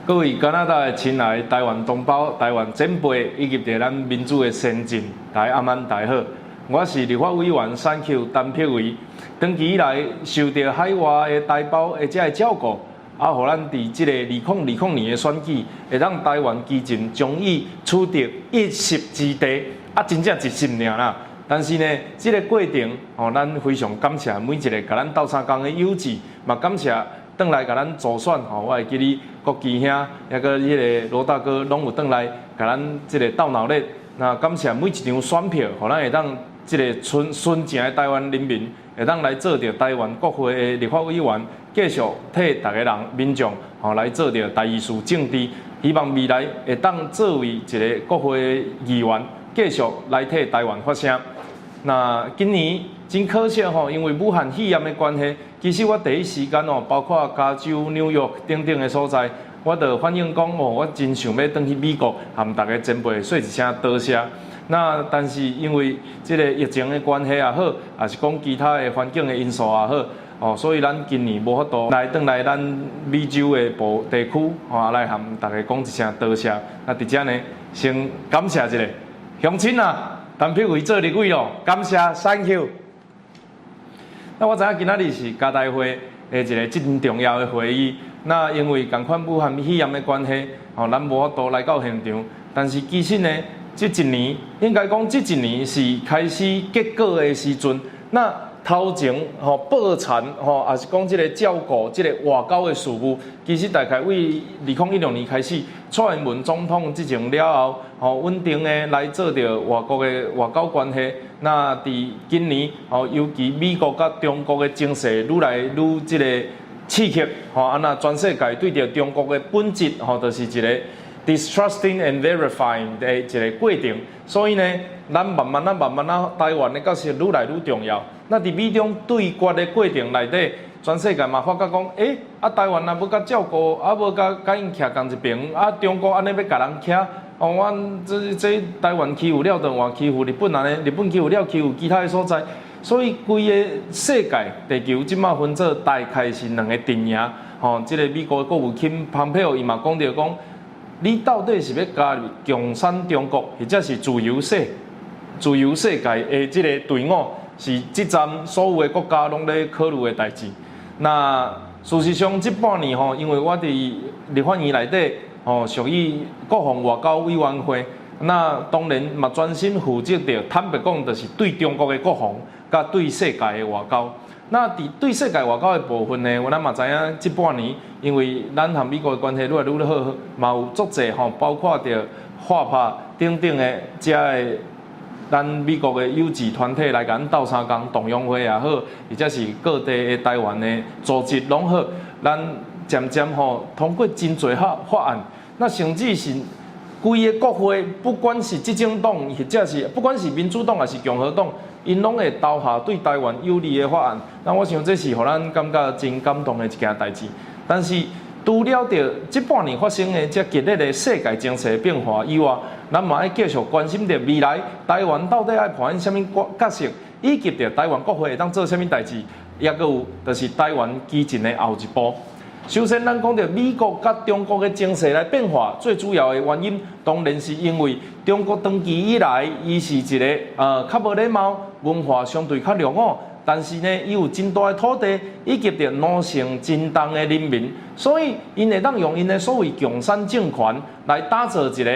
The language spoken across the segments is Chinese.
各位加拿大的亲爱台湾同胞、台湾前辈以及着咱民主的先进，大家晚安，好。我是立法委员选区陈碧维，长期以来受到海外的台胞的这照顾，互咱伫即个2020年的选举，会让台湾基进终于取得一席之地，真正一席尔啦。但是呢，这个过程，咱非常感谢每一个甲咱斗相共的友志，嘛感谢转来甲咱助选，我会记哩国旗兄，抑个迄个罗大哥，拢有转来甲咱即个斗闹热。那感谢每一张选票，互咱会当即个纯正的台湾人民，会当来做着台湾国会的立法委员，继续替大家人民众来做着台议事政治。希望未来会当作为一个国会议员，继续来替台湾发声。那今年真可惜因为武汉肺炎的关系，其实我第一时间包括加州、纽约等等的所在，我就反映讲我真想要转去美国，和大家前辈说一声多谢。那但是因为这个疫情的关系也好，也是讲其他的环境的因素也好，所以咱今年无法度来转来咱美洲的地区，来和大家讲一声多谢。那伫遮呢，先感谢一下乡亲啊！陈碧维做立委咯，感谢 ，thank you。那我知影今仔日是家大会的一个真重要的会议。那因为共款武汉肺炎的关系，咱无法度来到现场。但是其实呢，这一年应该讲这一年是开始结果的时阵。那头前报产也是讲这个照顾这个外交的事务，其实大概为2016年开始，蔡英文总统执政了后，稳定的来做着外国的外交关系。那伫今年尤其美国甲中国的情势愈来愈这个刺激，那全世界对着中国的本质就是一个 distrusting and verifying 的一个过程。所以呢，咱慢慢台湾的角色愈来愈重要。那伫美中对决的过程内底，全世界嘛发觉讲，台湾要甲照顾，要甲因徛同一边，中国安尼要甲人徛，阮这台湾欺负了，就换欺负日本安尼，日本欺负了，欺负其他的所在，所以规个世界地球即马分做大概是两个阵营，即个美国的国务卿蓬佩奥伊嘛讲着讲，你到底是要加入共产中国，或者是自由世界的即个队伍？是即站所有的国家拢咧考虑的代志。那事实上，这半年因为我伫立法院内底属于国防外交委员会，那当然嘛专心负责着，坦白讲，就是对中国的国防，甲对世界的外交。那伫对世界外交的部分呢，咱嘛知影这半年，因为咱和美国的关系愈来愈好，嘛有足济包括着华拍等等的遮的。咱美国的友志团体来甲咱斗相共，同乡会也好，或者是各地的台湾的组织拢好，咱渐渐通过真侪法案，那甚至是规个国会，不管是执政党，或者是不管是民主党还是共和党，因拢会投下对台湾有利的法案。那我想这是互咱感觉真感动的一件代志。但是除了着这半年发生的这激烈的世界情势变化以外，咱嘛要继续关心着未来台湾到底要扮演什么角色，以及着台湾国会会当做什么代志，也阁有就是台湾基进的后一步。首先，咱讲到美国甲中国的情势来变化，最主要的原因当然是因为中国长期以来，伊是一个较无礼貌、文化相对较良好。但是呢，伊有真大的土地，以及着奴性真重的人民，所以因会当用因的所谓共产政权来打造一个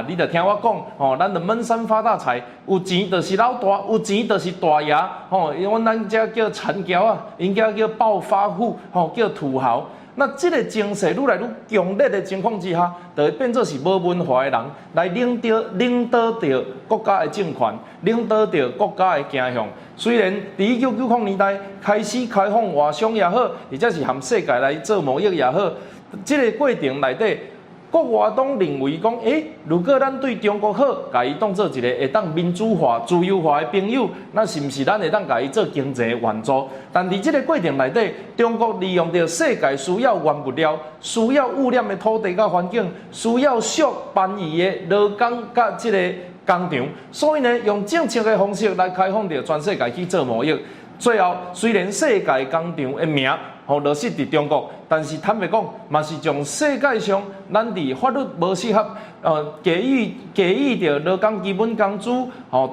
你着听我讲，咱着闷声发大财，有钱就是老大，有钱就是大爷，因咱遮叫残骄啊，因遮叫暴发户，叫土豪。那这个情势愈来愈强烈的情况之下，就会变作是无文化的人来领导着国家的政权，领导着国家的走向。虽然伫1990年代开始开放外商也好，或者是和世界来做贸易也好，这个过程内底，国外党认为讲，如果咱对中国好，甲伊当做一个会当民主化、自由化的朋友，那是毋是咱会当甲伊做经济援助？但伫这个过程内底，中国利用着世界需要原物料、需要污染的土地甲环境、需要削便宜的劳工甲这个工厂，所以呢，用政策的方式来开放着全世界去做贸易。最后虽然世界工厂的名落实伫中国，但是坦白讲，嘛是从世界上咱伫法律无适合，给予着劳工基本工资，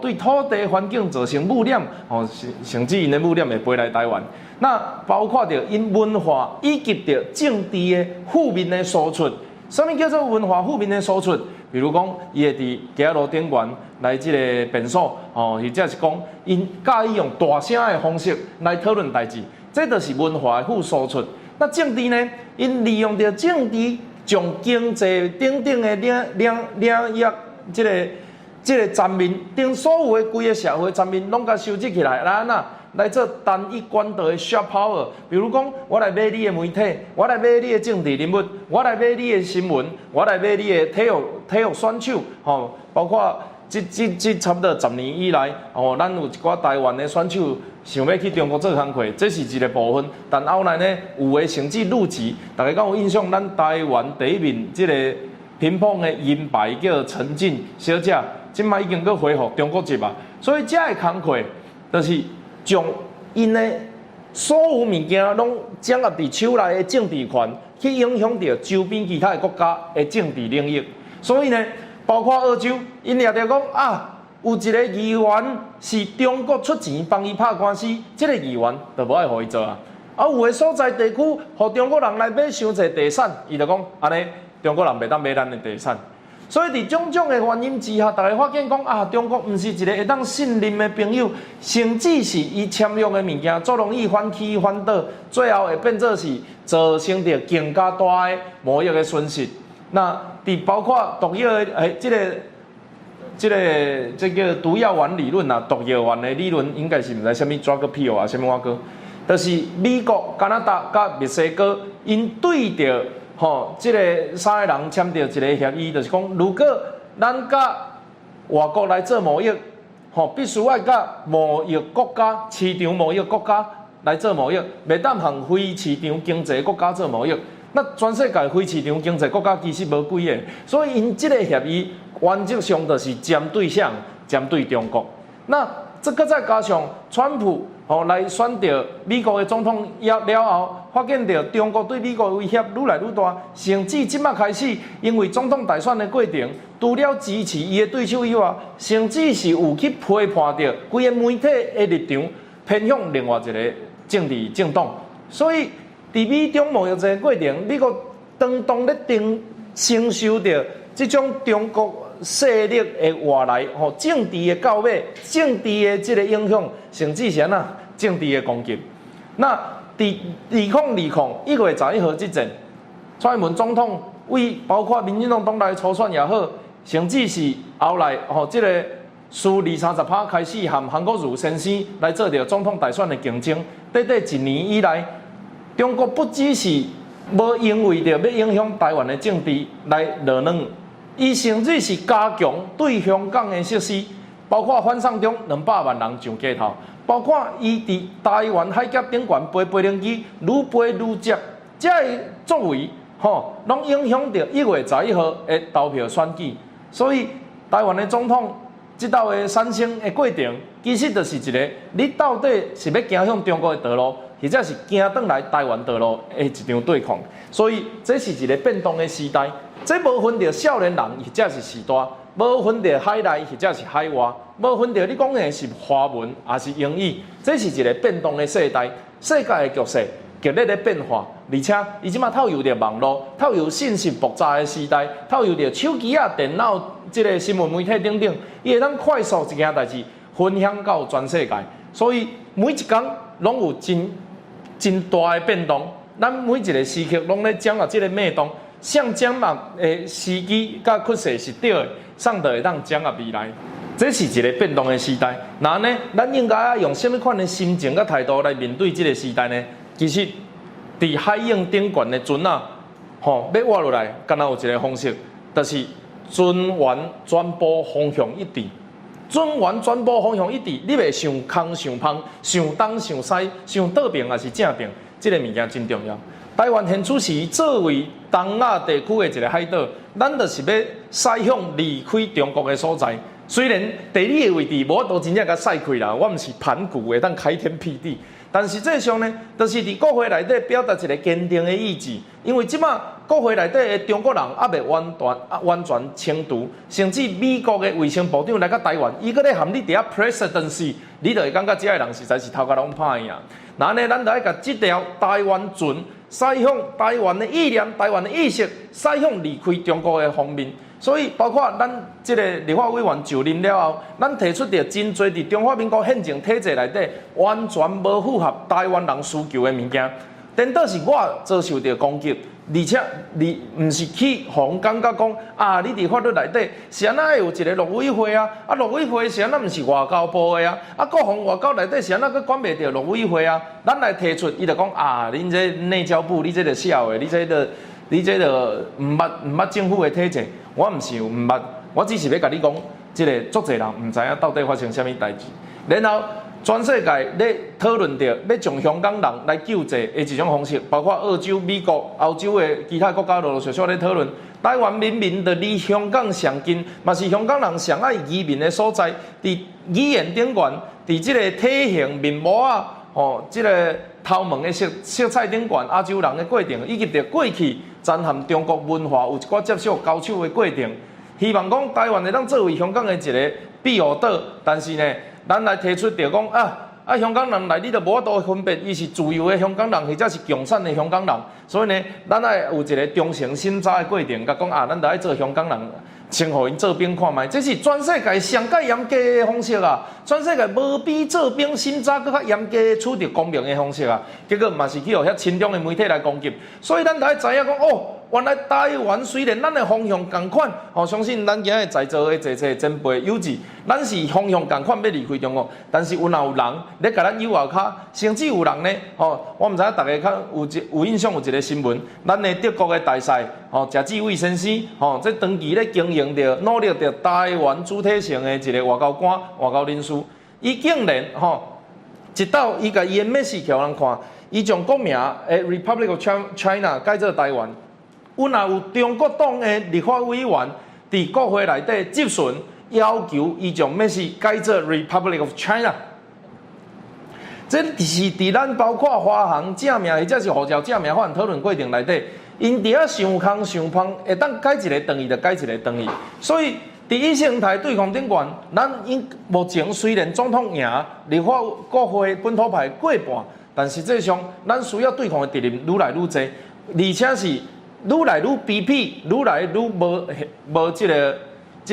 对土地环境造成污染，甚至因的污染会飞来台湾。那包括着因文化以及着政治的负面的输出。什么叫做文化负面的输出？比如讲，伊会伫街路顶缘来即个辩所，或者是讲因介意用大声的方式来讨论代志，这就是文化的负输出。那政治呢？因利用着政治，将经济等等的领域，即个层面，顶所有的规个社会层面，拢甲收集起来，来做单一管道的 soft power， 比如讲，我来买你的媒体，我来买你的政治人物，我来买你的新闻，我来买你的体育选手，包括这差不多10年以来，咱有一寡台湾的选手想要去中国做工课，这是一个部分。但后来呢，有的甚至入籍，大家敢有印象？咱台湾第一名这个乒乓的银牌叫陈静小姐，今摆已经搁恢复中国籍啊。所以这个工课就是。将因的所有物件拢掌握伫手内的政治权，去影响到周边其他的国家的政治领域。所以呢，包括澳洲，因也着讲有一个议员是中国出钱帮伊拍官司，这个议员就无爱互伊做啊。有的所在地区，互中国人来买伤济地产，伊就讲安尼，中国人袂当买咱的地产。所以伫种种的原因之下，大家发现讲中国毋是一个会当信任的朋友，甚至是伊签约的物件，足容易反起反倒，最后会变做是造成着更加大的贸易的损失。那伫包括毒药的这个毒药丸理论毒药丸的理论应该是毋知什么 drug pill 啊，什么个，就是美国、加拿大甲墨西哥因对着。这个三个人签订一个协议，就是讲，如果咱甲外国来做贸易，必须要甲贸易国家、市场贸易国家来做贸易，袂当向非市场经济国家做贸易。那全世界非市场经济国家其实无几个，所以因这个协议原则上就是针对啥？针对中国。那这个再加上川普。来选到美国的总统了后，发现到中国对美国的威胁愈来愈大，甚至即马开始，因为总统大选的过程，除了支持伊的对手以外，甚至是有去批判到规个媒体的立场偏向另外一个政治政党。所以，伫美中贸易战过程，美国当咧承受着这种中国。势力的外来，政治的教育、政治的这个影响，甚至是政治的攻击。那伫1月11号之前，蔡英文总统为包括民进党党内初选也好，甚至是后来这个输20-30%开始，和韩国瑜先生来做着总统大选的竞争。短1年以来，中国不只是无因为着要影响台湾的政治来落软。伊甚至是加强对香港的设施，包括反送中200万人上街头，包括伊伫台湾海峡顶悬飞飞行机愈飞愈接，这个作为拢影响到1月11号的投票选举。所以台湾的总统这道的产生的过程，其实就是一个你到底是要行向中国的道路，或者是行转来台湾道路的一场对抗。所以这是一个变动的时代。这无分着少年人，或者是时代，无分着海内或者是海外，无分着你讲的是华文还是英语，这是一个变动的世代。世界的局势剧烈的变化，而且伊即马透入着网络，透入信息爆炸的时代，透入着手机电脑这个新闻媒体等等，伊会当快速一件代志分享到全世界。所以每一天拢有真大的变动，咱每一个时刻拢咧掌握这个脉动。上掌握的时机甲趋势是对的，上就会当掌握未来。这是一个变动的时代。那呢，咱应该用什么款的心情甲态度来面对这个时代呢？其实，伫海涌顶悬的船要划落来，敢若有一个方式，就是船员转播方向一致。船员转播方向一致，你袂上空上芳、上东上西、上倒边还是正边，这个物件真重要。台湾现此时作为东亚地区的一个海岛，咱就是要驶向离开中国的所在。虽然地理的位置无都真正甲晒开啦，我毋是盘古会当开天辟地，但实际上呢，就是伫国会内底表达一个坚定的意志。因为即马国会内底的中国人还未完全清除，甚至美国的卫生部长来到台湾，伊搁咧含你伫遐 presidency， 你就会感觉这个人实在是头壳拢歹呀。那呢，咱就要甲这条台湾船驶向台湾的意念、台湾的意识，驶向离开中国的方面。所以，包括咱这个立法委员就任了后，咱提出着真多伫中华民国宪政体制内底完全无符合台湾人需求的物件，颠倒是我遭受着攻击，而且你毋是去互感觉讲啊，你伫法律内底是安那有一个陆委会啊，啊陆委会是安那毋是外交部的啊，啊国防外交内底是安那佫管袂着陆委会啊，咱来提出，伊就讲啊，恁这内交部，你这个小的，你这个毋捌政府的体制。我毋是毋捌，我只是要甲你讲，即个足侪人毋知影到底发生啥物代志。然后全世界咧讨论着要将香港人来救济的一种方式，包括澳洲、美国、欧洲的其他国家陆陆续续咧讨论。台湾明明就离香港上近，嘛是香港人上爱移民的所在。伫语言顶悬，伫即个体型面貌啊，即个头毛的色彩顶悬，亚洲人的过程，以及着过去。震撼中国文化有一寡接受交手的过程，希望讲台湾会当作为香港的一个庇护岛，但是呢，咱来提出着讲香港人来你就无法度分别，伊是自由的香港人，或者是共产的香港人，所以呢，咱爱有一个中性审查的过程，甲讲咱就爱做香港人。先互因做兵看卖，这是全世界上较严格的方式啊！全世界无比做兵审查更较严格处理公平的方式啊！结果嘛是去互遐亲中的媒体来攻击，所以咱就要知影讲原来台湾虽然咱的方向同款，相信咱今日在座的这前辈有志，咱是方向同款要离开中国，但是有人咧甲咱右后骹，甚至有人呢，我毋知影大家较有印象有一个新闻，咱的德国的大使，谢志伟先生，这长期咧经营着努力着台湾主体性的一个外交官、外交人士，伊竟然一到伊甲伊的métier互人看，伊将国名Republic of China 改做台湾。有中国党的立法委员伫国会内底质询，要求伊将métier改做 Republic of China。这是伫咱包括华航正名或者是护照正名法案讨论过程内底，因伫遐想空想芳，会当改一个长义就改一个长义。所以伫意识形态对抗顶悬，咱目前虽然总统赢，立法国会本土派过半，但实际上咱需要对抗的敌人愈来愈多，而且是愈来愈卑鄙，愈来愈无即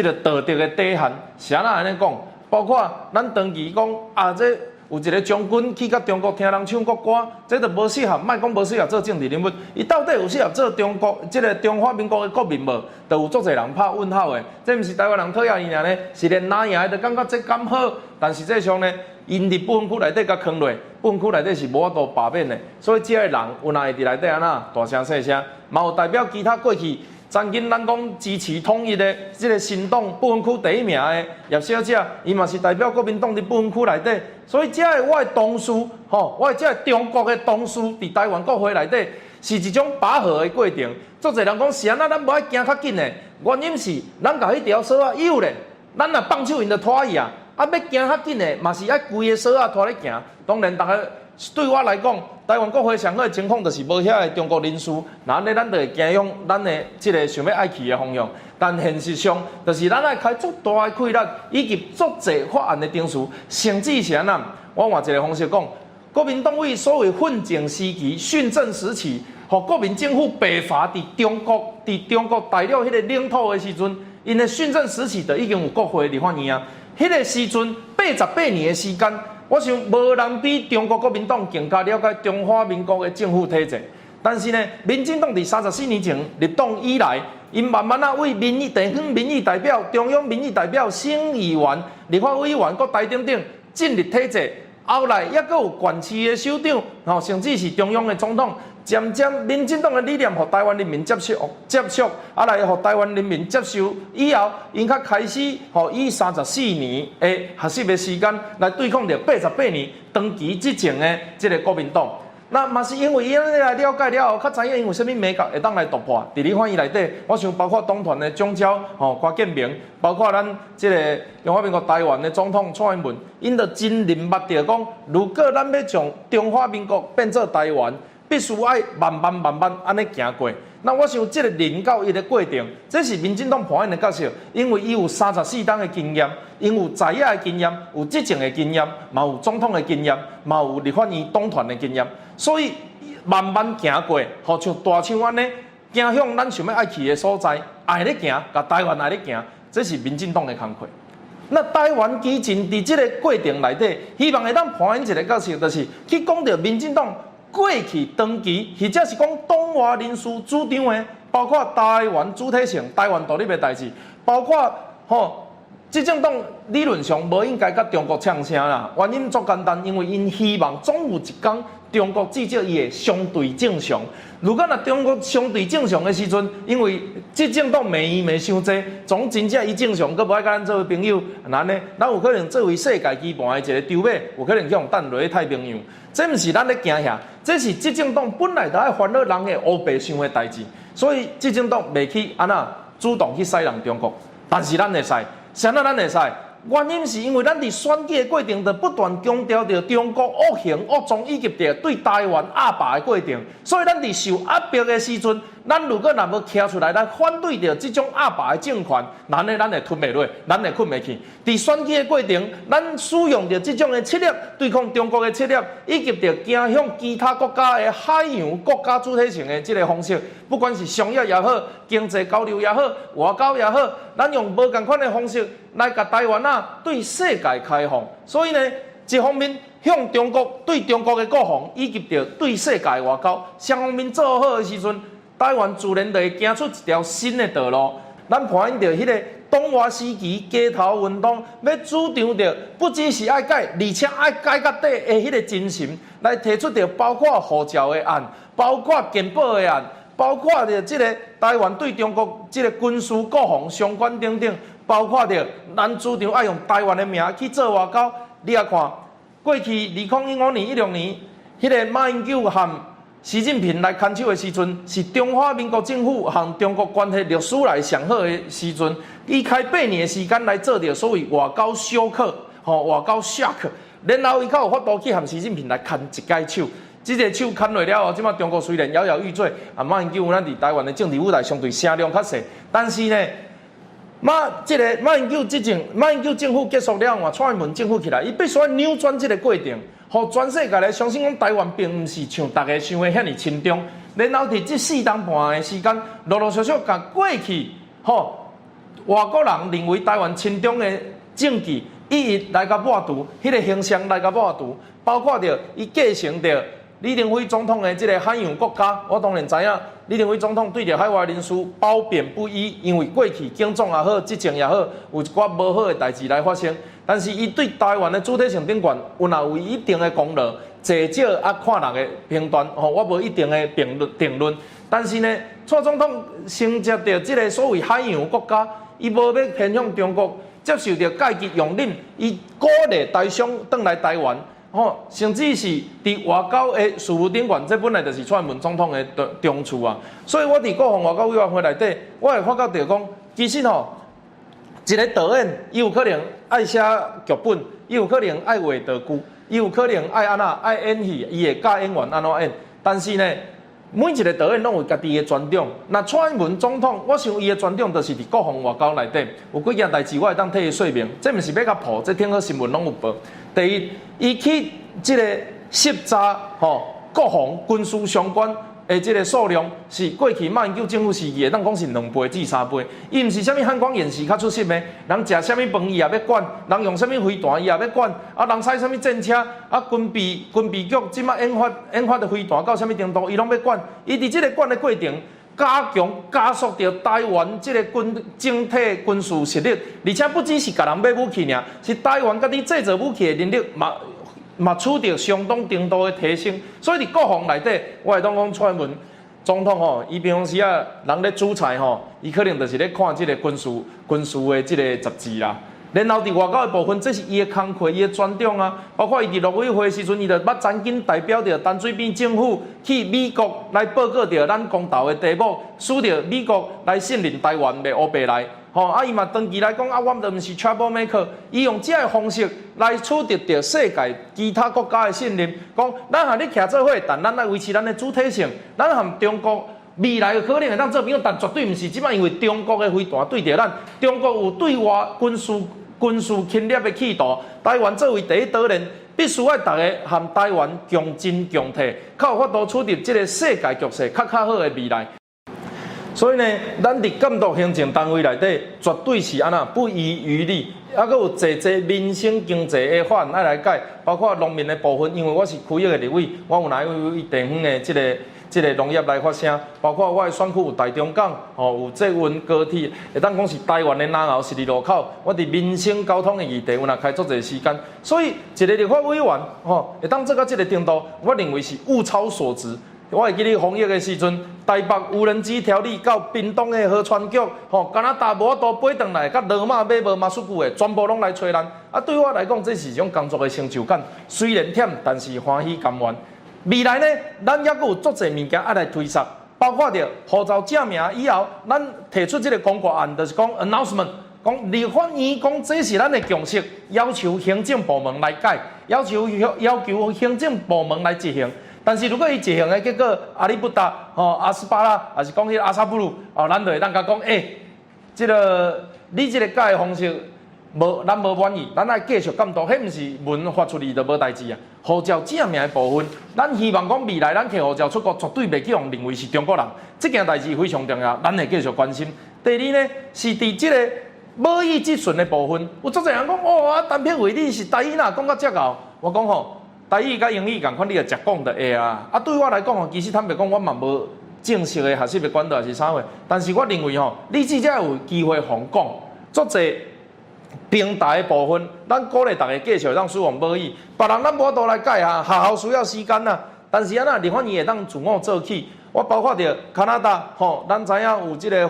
个道德的底线。是安那讲？包括咱长期讲这有一个将军去甲中国听人唱国歌，这就无适合，莫讲无适合做政治人物。伊到底有适合做中国中华民国的国民无？都有足侪人拍问号的。这毋是台湾人讨厌伊尔呢，是连拿赢的都感觉这咁好，但实际上呢，因伫不分区内底甲坑落，不分区内底是无法度罢免的。所以这个人有哪会伫内底安那大声细声，嘛有代表其他过去。曾经咱讲支持统一的这个新党不分区第一名的叶小姐，伊嘛是代表国民党伫不分区内底，所以这个我的同事，我的这个中国的同事伫台湾国会内底是一种拔河的过程。足侪人讲是安那，咱无爱行较紧的，原因是咱甲迄条绳啊有咧，咱若放手因就拖伊啊，要行较紧的嘛是爱规个绳啊拖咧行。当然，大家对我来讲，台湾国会上好的情况就是无遐个中国人士，那安尼咱就会走向咱的即个想要爱去的方向。但现实上，就是咱爱开足大的困难，以及足侪法案的定数，甚至是安那。我换一个方式讲，国民党为所谓混政时期、训政时期，互国民政府北伐伫中国大陆迄个领土的时阵，因的训政时期就已经有国会立法院啊。迄个时阵88年的时间。我想无人比中国国民党更加了解中华民国的政府体制，但是呢，民进党伫34年前入党以来，因慢慢为地方民意代表、中央民意代表、省议员、立法委员、各台等等进入体制，后来也阁有县市的首长，甚至是中央的总统，渐渐民进党的理念，互台湾人民接受，来互台湾人民接受以后，因较开始以34年的学习的时间来对抗着88年长期执政的这个国民党。那嘛是因为伊安尼来了解了后，较知影因为什么美感会当来突破。伫你翻译内底，我想包括党团的总召郭建明，包括咱即个中华民国台湾的总统蔡英文，因着真认捌着讲，如果咱要将中华民国变做台湾，必须爱慢慢安尼行过。那我想，这个零到一的过程，这是民进党扮演的角色，因为伊有34档的经验，因有在野的经验，有执政的经验，嘛有总统的经验，嘛有立法院党团的经验，所以慢慢行过，好像大象安尼，行向咱想要爱去的所在，爱咧行，甲台湾爱咧行，这是民进党的工作。那台湾基进伫这个过程内底，希望会当扮演一个角色，就是去讲到民进党过去长期，或者是讲党外人士主张的，包括台湾主体性、台湾独立的代志，包括执政党理论上无应该甲中国呛声啦。原因足简单，因为因希望总有一天中国至少伊会相对正常。如果若中国相对正常的时阵，因为执政党骂伊骂伤济，总真正伊正常，佮无爱甲咱做朋友，咱呢，咱有可能作为世界基盘的一个筹码，有可能去互等落去太平洋。这毋是咱咧行遐，这是执政党本来就爱烦恼人的乌白想的代志，所以执政党袂去安那主动去使人中国，但是咱会使，啥那咱会使？原因是因为咱伫选举的过程，就不断强调着中国恶行恶状以及着对台湾压霸的过程，所以咱伫受压迫的时阵，咱如果若无站出来来反对着这种压霸的政权，咱会吞袂落，咱会困袂去。伫选举的过程，咱使用着这种的策略对抗中国的策略，以及着行向其他国家的海洋国家主体性的这个方式，不管是商业也好，经济交流也好，外交也好，咱用无共款的方式来甲台湾对世界开放。所以呢，一方面向中国对中国的国防，以及着对世界外交双方面做好的时阵，台湾自然就会行出一条新的道路。咱反映着迄个党外时期街头运动，要主张着不只是爱改，而且爱改到底的迄个精神，来提出着包括护照的案，包括健保的案，包括着这个台湾对中国这个军事国防相关等等，包括着咱主张爱用台湾的名去做外交。你也看，过去2015年、16年，迄个马英九和习近平来牵手的时阵，是中华民国政府和中国关系历史来上好的时阵。伊开8年的时间来做着所谓外交小课，外交 shock， 然后伊才有法度去和习近平来牵一届手。这个手牵落了后，即马中国虽然摇摇欲坠，马英九咱伫台湾的政治舞台相对声量较细，但是呢，马英九政府结束了后，蔡英文政府起来，伊必须要扭转这个过程。互全世界来相信讲台湾并毋是像大家想的遐尼轻重，然后伫这4年半的时间，陆陆续续甲过去外国人认为台湾轻重的政绩，一一来甲抹除，迄个形象来甲抹除，包括着伊继承着李登辉总统的这个海洋国家。我当然知影，李登辉总统对着海外人士褒贬不一，因为过去警总也好，执政也好，有一寡无好的代志来发生。但是伊对台湾的主体性顶悬，有一定的功劳，至少看人的评断，我无一定的定论。但是呢，蔡总统承接着这个所谓海洋国家，伊无要偏向中国，接受着阶级容忍，伊鼓励台商转来台湾，甚至是伫外交的事务顶悬，这本来就是蔡英文总统的长处啊。所以我伫国防外交委员会内底，我会发觉着讲，其实一个导演，伊有可能爱写剧本，伊有可能爱画道具，伊有可能爱爱演戏，伊会教演员安怎演。但是呢，每一个导演拢有家己的专长。那蔡英文总统，我想伊的专长就是伫国防外交内底有几件代志，我会当替伊说明。这毋是要甲破，这听好新闻拢有报。第一，伊去这个涉查国防军事相关的这个数量，是过去马英九政府时期，咱讲是2倍至3倍。伊毋是啥物汉光演习较出色的，人食啥物饭伊也要管，人用啥物飞弹伊也要管，人驶啥物战车，军备局即马研发的飞弹到啥物程度，伊拢要管。伊伫这个管的过程，加速着台湾这个整体军事实力，而且不只是甲人买武器尔，是台湾家己制造武器的能力嘛取得相当程度的提升。所以伫国防内底，我会当讲蔡英文总统伊平常时人咧煮菜伊可能就是咧看这个军事的这个杂志啦。然后伫外交的部分，这是伊的工课，伊的专长啊。包括伊伫陆委会的时阵，伊就捌曾经代表着陈水扁政府去美国来报告着咱公投的题目，使着美国来信任台湾的乌白来。伊嘛长期来讲我们就毋是 trouble maker， 伊用这个方式来取得着世界其他国家的信任，讲咱和你徛做伙，但咱来维持咱的主体性，咱和中国。未来可能会当做朋友，但绝对毋是即摆，因为中国的飞弹对着咱，中国有对外军事侵略的企图。台湾作为第一岛链，必须要大家和台湾共进共退，较有法度取得这个世界局势较好的未来。所以呢，咱伫监督行政单位内底，绝对是安那不遗余力。还佫有侪民生经济的法案要来改，包括农民的部分，因为我是区域的立委，我有来为地方的这个农业来发声，包括我的选区有台中港，有捷运高铁，会当讲是台湾的南澳十字路口。我伫民生交通的议题，有若开足侪时间，所以一个立法委员，会当做到这个程度，我认为是物超所值。我会记得防疫的时阵，台北无人机条例到屏东的河川局，加拿大无法度飞转来，甲罗马买无马术具的，全部拢来找咱。对我来讲，这是一种工作的成就感，虽然忝，但是欢喜甘愿。未来呢，咱还佫有足侪物件要来推测，包括着护照证明以后，咱提出这个公告案，就是讲 announcement， 讲立法院讲这是咱的共识，要求行政部门来改，要求行政部门来执行。但是如果伊执行的结果阿里不达、阿斯巴拉，还是讲迄阿萨布鲁，咱就会当甲讲，这个你这个改的方式，咱无满意，咱爱继续监督，迄毋是文发出去就无代志啊。护照证明的部分，咱希望讲未来咱摕护照出国，绝对袂去用认为是中国人，这件代志非常重要，咱会继续关心。第二呢，是伫这个贸易咨询的部分，有足侪人讲，单片为你是台语哪讲到遮高，我讲台语甲英语共款，你就食讲就会啊。对我来讲其实坦白讲，我嘛无正式的学习的管道还是啥货，但是我认为你至少有机会互讲，足侪平台的部分，咱鼓励大家继续让使用贸易，别人咱无法度来改啊，学校需要时间啊。但是立法院会当自我做起，我包括着加拿大，咱知影有这个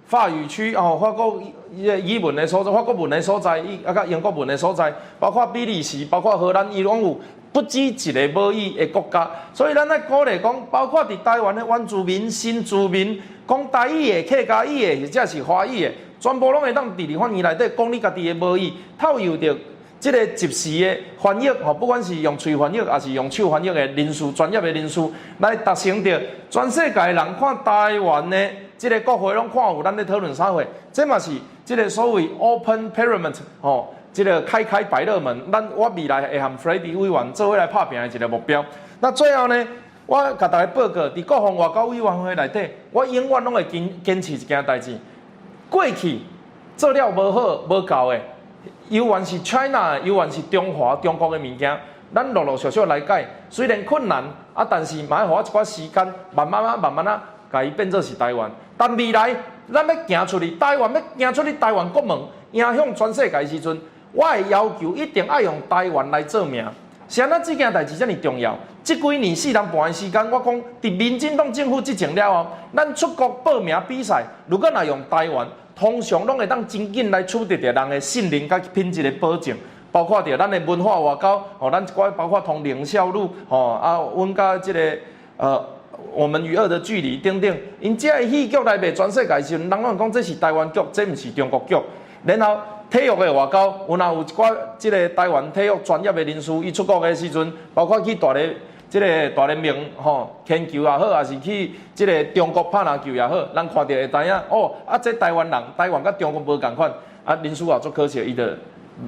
法语区法国语文的所在，法国文的所在，甲英国文的所在，包括比利时，包括荷兰，伊拢有不止一个贸易的国家。所以咱在鼓励讲，包括伫台湾的原住民、新住民，讲台语的、客家语的，或者是华语的，全部拢会当伫立法院内底讲你家己的贸易，透由着这个及时的翻译，不管是用嘴翻译，还是用手翻译的人士、专业的人士，来达成着全世界人看台湾的。这个国会拢看有咱咧讨论啥货，这嘛是这个所谓 open parliament 这个开百乐门，我未来会和 Freddie 委员做伙来拍拼的一个目标。那最后呢，我甲大家报告，伫国防外交委员会内底，我永远拢会坚持一件代志。过去做了无好无够的，犹原是 China， 犹原是中国的物件，咱陆续来改，虽然困难但是嘛要互我一寡时间，慢慢啊。甲伊变做是台湾，但未来咱要行出去，台湾要行出去台湾国门，影响全世界的时阵，我会要求一定要用台湾来做名。是安怎这件代志遮尔重要？这几年4年半的时间，我讲伫民进党政府执政了后，咱出国报名比赛，如果若用台湾，通常拢会当真紧来取得着人的信任甲品质的保证。包括着咱的文化外交，咱一寡包括同领校路，阮甲这个我们与恶的距离等等，因这个戏剧来卖全世界时，人拢讲这是台湾剧，这毋是中国剧。然后体育的外交，有一寡这个台湾体育专业的人士，伊出国的时阵，包括去大联盟牵球也好，还是去这个中国拍篮球也好，咱看到会知影这台湾人，台湾甲中国无共款，人数也足可惜，伊就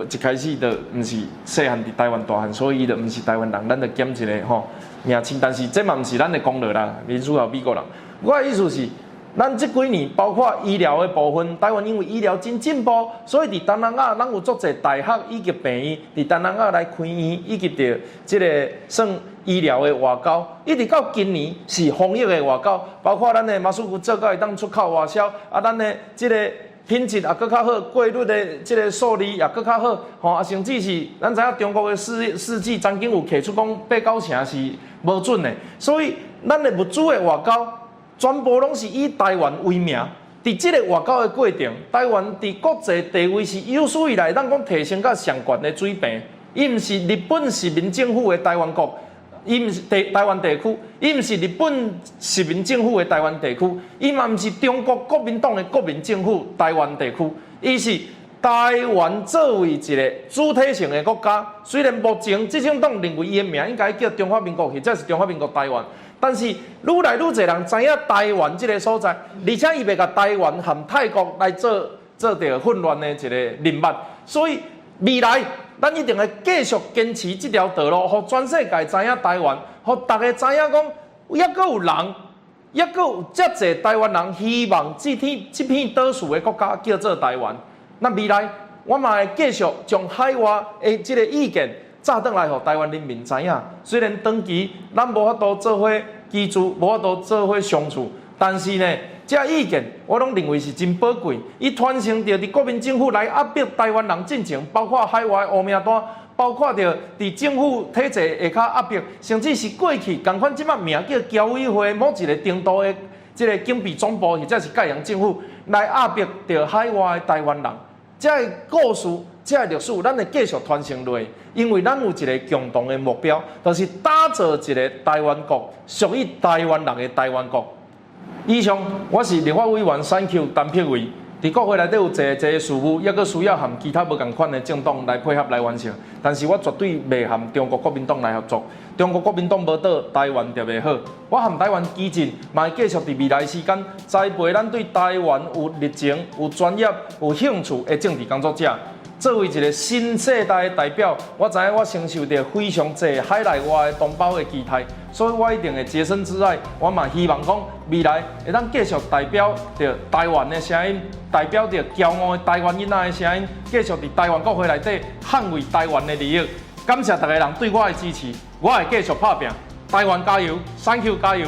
一开始就毋是细汉伫台湾大汉，所以伊就毋是台湾人，咱就减一个名称。但是这嘛毋是咱的功劳啦，人数也美国人。我的意思是，咱这几年包括医疗的部分，台湾因为医疗真进步，所以伫东南亚，咱有足侪大学以及病院伫东南亚来开院，以及着这个算医疗的外交，一直到今年是防疫的外交，包括咱的马术区做到会当出口外销，咱的这个。品质也搁较好，过滤的这个数字也搁较好，甚至是咱知影中国的世纪曾经有提出讲8、9成是无准的，所以咱的物资的外交全部拢是以台湾为名，伫即个外交的过程，台湾伫国际地位是有史以来咱讲提升到上悬的水平。伊毋是日本实民政府的台湾国，伊毋是台湾地区，伊毋是日本实民政府的台湾地区，伊嘛毋是中国国民党的国民政府台湾地区，伊是台湾作为一个主体性的国家。虽然目前执政党认为伊的名应该叫中华民国，或者是中华民国台湾，但是愈来愈侪人知影台湾这个所在，而且伊要甲台湾和泰国来做着混乱的一个人物，所以未来。咱一定会继续坚持这条道路，互全世界知影台湾，互大家知影讲，抑阁有人，抑阁有遮侪台湾人希望这片岛屿的国家叫做台湾。那未来我嘛会继续将海外的这个意见炸转来，互台湾人民知影。虽然长期咱无法度做伙居住，无法度做伙相处，但是呢。这意见，我拢认为是真宝贵。伊传承着伫国民政府来压迫台湾人进程，包括海外乌名单，包括着伫政府体制下骹压迫，甚至是过去共款即摆名叫侨委会某一个程度的即个警备总部或者是介洋政府来压迫着海外的台湾人。这个故事，这个历史，咱会继续传承落去，因为咱有一个共同的目标，就是打造一个台湾国，属于台湾人的台湾国。以上，我是立法委员选区陈碧慧，伫国会内底有侪事务，抑阁需要和其他无共款的政党来配合来完成。但是我绝对袂和中国国民党来合作。中国国民党无倒，台湾就袂好。我和台湾基进，嘛会继续伫未来时间栽培咱对台湾有热情、有专业、有兴趣的政治工作者。作为一个新世代的代表，我知影我承受着非常侪海内外的同胞的期待，所以我一定会洁身自爱。我嘛希望讲未来会当继续代表着台湾的声音，代表着骄傲的台湾囡仔的声音，继续伫台湾国会内底捍卫台湾的利益。感谢大家人对我的支持，我会继续拍拼。台湾加油，选区加油！